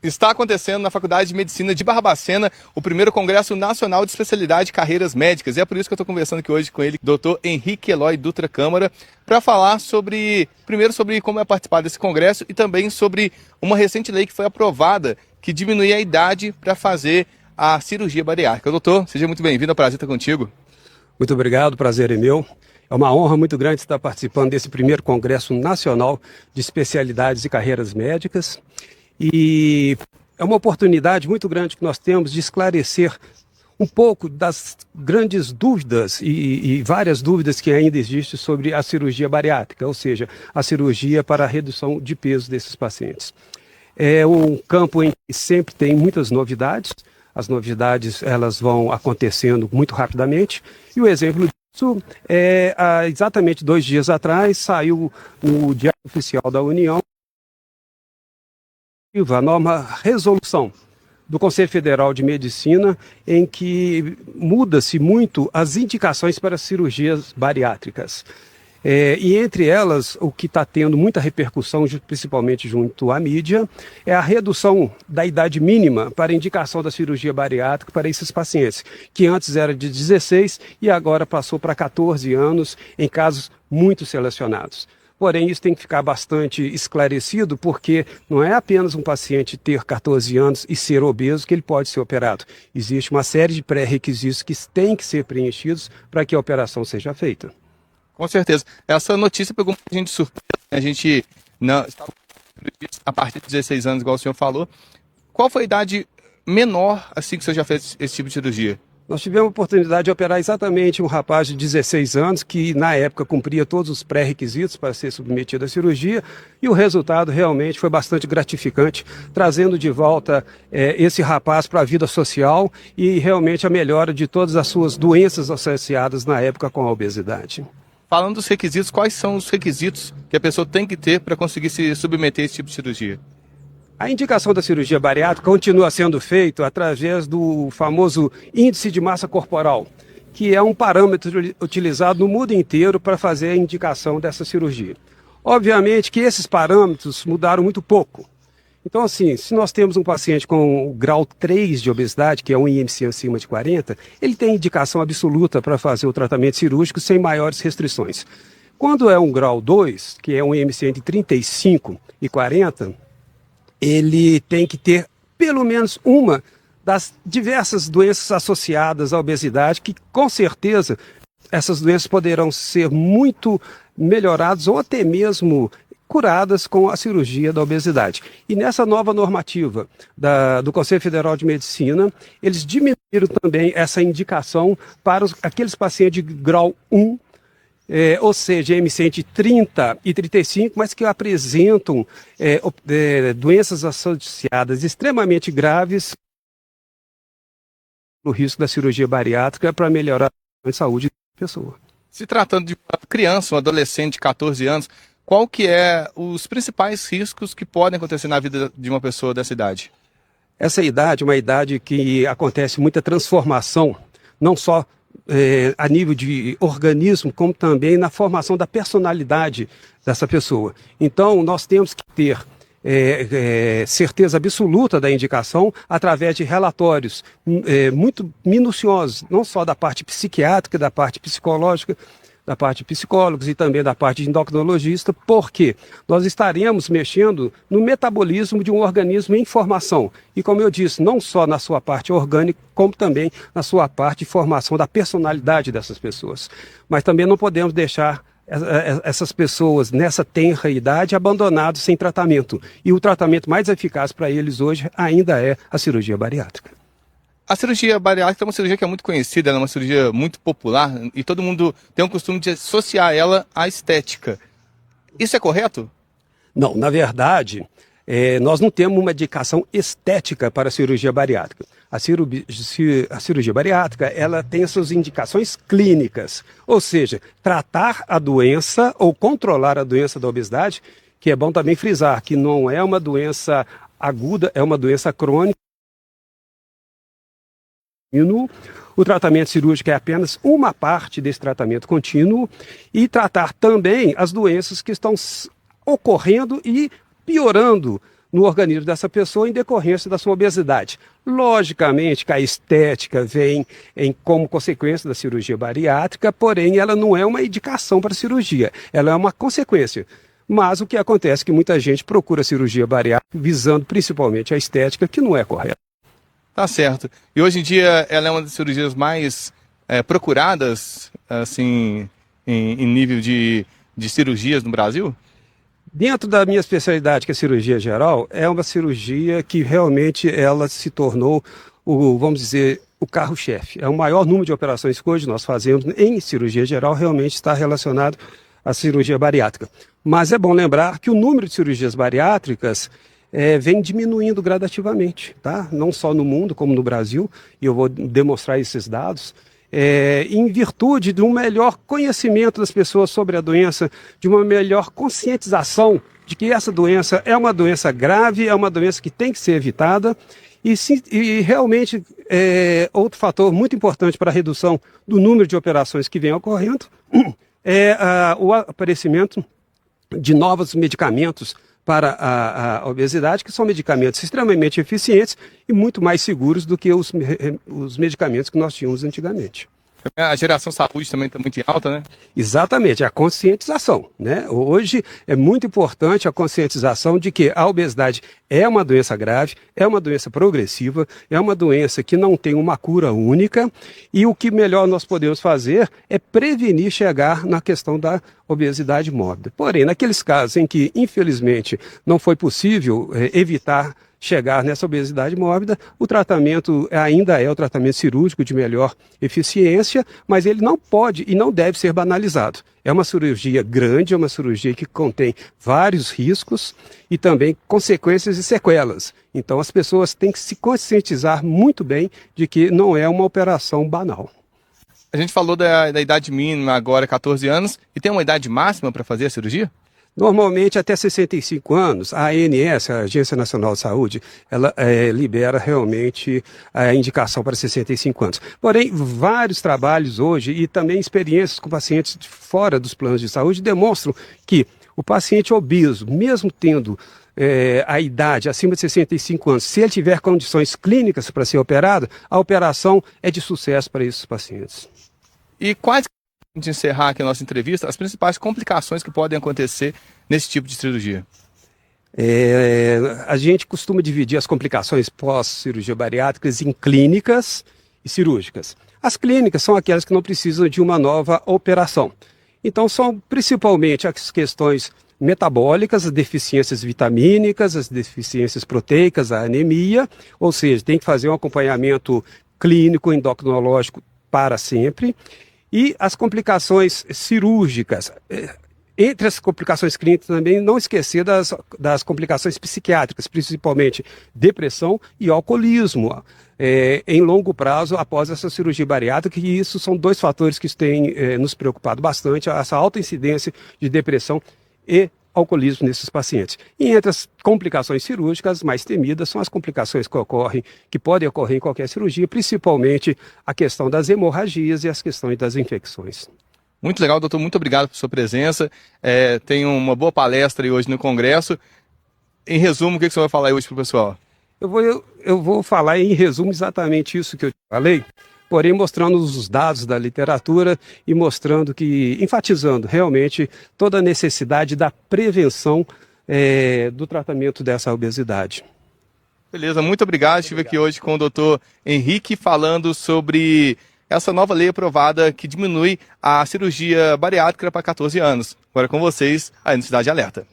Está acontecendo na Faculdade de Medicina de Barbacena o primeiro Congresso Nacional de Especialidade de Carreiras Médicas. E é por isso que eu estou conversando aqui hoje com ele, Dr. Henrique Eloy Dutra Câmara, para falar primeiro sobre como é participar desse congresso e também sobre uma recente lei que foi aprovada que diminui a idade para fazer a cirurgia bariátrica. Doutor, seja muito bem-vindo, é um prazer estar contigo. Muito obrigado, o prazer é meu. É uma honra muito grande estar participando desse primeiro Congresso Nacional de Especialidades e Carreiras Médicas. E é uma oportunidade muito grande que nós temos de esclarecer um pouco das grandes dúvidas e várias dúvidas que ainda existem sobre a cirurgia bariátrica, ou seja, a cirurgia para a redução de peso desses pacientes. É um campo em que sempre tem muitas novidades, as novidades elas vão acontecendo muito rapidamente, e o exemplo disso é, há exatamente 2 dias atrás, saiu no Diário Oficial da União a nova resolução do Conselho Federal de Medicina, em que muda-se muito as indicações para cirurgias bariátricas. E entre elas, o que está tendo muita repercussão, principalmente junto à mídia, é a redução da idade mínima para indicação da cirurgia bariátrica para esses pacientes, que antes era de 16 e agora passou para 14 anos em casos muito selecionados. Porém, isso tem que ficar bastante esclarecido, porque não é apenas um paciente ter 14 anos e ser obeso que ele pode ser operado. Existe uma série de pré-requisitos que têm que ser preenchidos para que a operação seja feita. Com certeza. Essa notícia pegou muita gente de surpresa. A gente não estava a partir de 16 anos, igual o senhor falou. Qual foi a idade menor assim que o senhor já fez esse tipo de cirurgia? Nós tivemos a oportunidade de operar exatamente um rapaz de 16 anos que, na época, cumpria todos os pré-requisitos para ser submetido à cirurgia, e o resultado realmente foi bastante gratificante, trazendo de volta esse rapaz para a vida social e realmente a melhora de todas as suas doenças associadas na época com a obesidade. Falando dos requisitos, quais são os requisitos que a pessoa tem que ter para conseguir se submeter a esse tipo de cirurgia? A indicação da cirurgia bariátrica continua sendo feita através do famoso índice de massa corporal, que é um parâmetro utilizado no mundo inteiro para fazer a indicação dessa cirurgia. Obviamente que esses parâmetros mudaram muito pouco. Então, assim, se nós temos um paciente com o grau 3 de obesidade, que é um IMC acima de 40, ele tem indicação absoluta para fazer o tratamento cirúrgico sem maiores restrições. Quando é um grau 2, que é um IMC entre 35 e 40, ele tem que ter pelo menos uma das diversas doenças associadas à obesidade, que com certeza essas doenças poderão ser muito melhoradas ou até mesmo curadas com a cirurgia da obesidade. E nessa nova normativa do Conselho Federal de Medicina, eles diminuíram também essa indicação para aqueles pacientes de grau 1, ou seja, IMC entre 30 e 35, mas que apresentam doenças associadas extremamente graves no risco da cirurgia bariátrica para melhorar a saúde da pessoa. Se tratando de uma criança, um adolescente de 14 anos, qual que é os principais riscos que podem acontecer na vida de uma pessoa dessa idade? Essa idade é uma idade que acontece muita transformação, não só a nível de organismo, como também na formação da personalidade dessa pessoa. Então, nós temos que ter certeza absoluta da indicação através de relatórios muito minuciosos, não só da parte psiquiátrica, da parte psicológica, da parte de psicólogos e também da parte de endocrinologista, porque nós estaremos mexendo no metabolismo de um organismo em formação. E como eu disse, não só na sua parte orgânica, como também na sua parte de formação da personalidade dessas pessoas. Mas também não podemos deixar essas pessoas nessa tenra idade abandonadas sem tratamento. E o tratamento mais eficaz para eles hoje ainda é a cirurgia bariátrica. A cirurgia bariátrica é uma cirurgia que é muito conhecida, ela é uma cirurgia muito popular e todo mundo tem o costume de associar ela à estética. Isso é correto? Não, na verdade, nós não temos uma indicação estética para a cirurgia bariátrica. A cirurgia bariátrica ela tem as suas indicações clínicas, ou seja, tratar a doença ou controlar a doença da obesidade, que é bom também frisar que não é uma doença aguda, é uma doença crônica. O tratamento cirúrgico é apenas uma parte desse tratamento contínuo e tratar também as doenças que estão ocorrendo e piorando no organismo dessa pessoa em decorrência da sua obesidade. Logicamente que a estética vem como consequência da cirurgia bariátrica, porém ela não é uma indicação para a cirurgia, ela é uma consequência. Mas o que acontece é que muita gente procura a cirurgia bariátrica visando principalmente a estética, que não é correta. Tá certo. E hoje em dia ela é uma das cirurgias mais procuradas, assim, em nível de cirurgias no Brasil? Dentro da minha especialidade, que é cirurgia geral, é uma cirurgia que realmente ela se tornou, vamos dizer, o carro-chefe. É o maior número de operações que hoje nós fazemos em cirurgia geral, realmente está relacionado à cirurgia bariátrica. Mas é bom lembrar que o número de cirurgias bariátricas vem diminuindo gradativamente, tá? Não só no mundo, como no Brasil, e eu vou demonstrar esses dados. Em virtude de um melhor conhecimento das pessoas sobre a doença, de uma melhor conscientização de que essa doença é uma doença grave, é uma doença que tem que ser evitada, e realmente outro fator muito importante para a redução do número de operações que vem ocorrendo é o aparecimento de novos medicamentos para a obesidade, que são medicamentos extremamente eficientes e muito mais seguros do que os medicamentos que nós tínhamos antigamente. A geração saúde também está muito em alta, né? Exatamente, a conscientização, né? Hoje é muito importante a conscientização de que a obesidade é uma doença grave, é uma doença progressiva, é uma doença que não tem uma cura única, e o que melhor nós podemos fazer é prevenir chegar na questão da obesidade mórbida. Porém, naqueles casos em que, infelizmente, não foi possível evitar chegar nessa obesidade mórbida, o tratamento ainda é o tratamento cirúrgico de melhor eficiência, mas ele não pode e não deve ser banalizado. É uma cirurgia grande, é uma cirurgia que contém vários riscos e também consequências e sequelas. Então as pessoas têm que se conscientizar muito bem de que não é uma operação banal. A gente falou da idade mínima agora, 14 anos, e tem uma idade máxima para fazer a cirurgia? Normalmente, até 65 anos, a ANS, a Agência Nacional de Saúde, ela libera realmente a indicação para 65 anos. Porém, vários trabalhos hoje e também experiências com pacientes fora dos planos de saúde demonstram que o paciente obeso, mesmo tendo a idade acima de 65 anos, se ele tiver condições clínicas para ser operado, a operação é de sucesso para esses pacientes. E quais, de encerrar aqui a nossa entrevista, as principais complicações que podem acontecer nesse tipo de cirurgia? A gente costuma dividir as complicações pós-cirurgia bariátricas em clínicas e cirúrgicas. As clínicas são aquelas que não precisam de uma nova operação. Então são principalmente as questões metabólicas, as deficiências vitamínicas, as deficiências proteicas, a anemia, ou seja, tem que fazer um acompanhamento clínico, endocrinológico para sempre. E as complicações cirúrgicas. Entre as complicações clínicas também, não esquecer das complicações psiquiátricas, principalmente depressão e alcoolismo, em longo prazo após essa cirurgia bariátrica, e isso são dois fatores que têm nos preocupado bastante, essa alta incidência de depressão e alcoolismo nesses pacientes. E entre as complicações cirúrgicas mais temidas são as complicações que podem ocorrer em qualquer cirurgia, principalmente a questão das hemorragias e as questões das infecções. Muito legal, doutor. Muito obrigado por sua presença. Tem uma boa palestra aí hoje no Congresso. Em resumo, o que você vai falar aí hoje para o pessoal? Eu vou falar em resumo exatamente isso que eu te falei, porém mostrando os dados da literatura e mostrando enfatizando realmente toda a necessidade da prevenção do tratamento dessa obesidade. Beleza, muito obrigado. Estive aqui hoje com o doutor Henrique falando sobre essa nova lei aprovada que diminui a cirurgia bariátrica para 14 anos. Agora com vocês, a Cidade Alerta.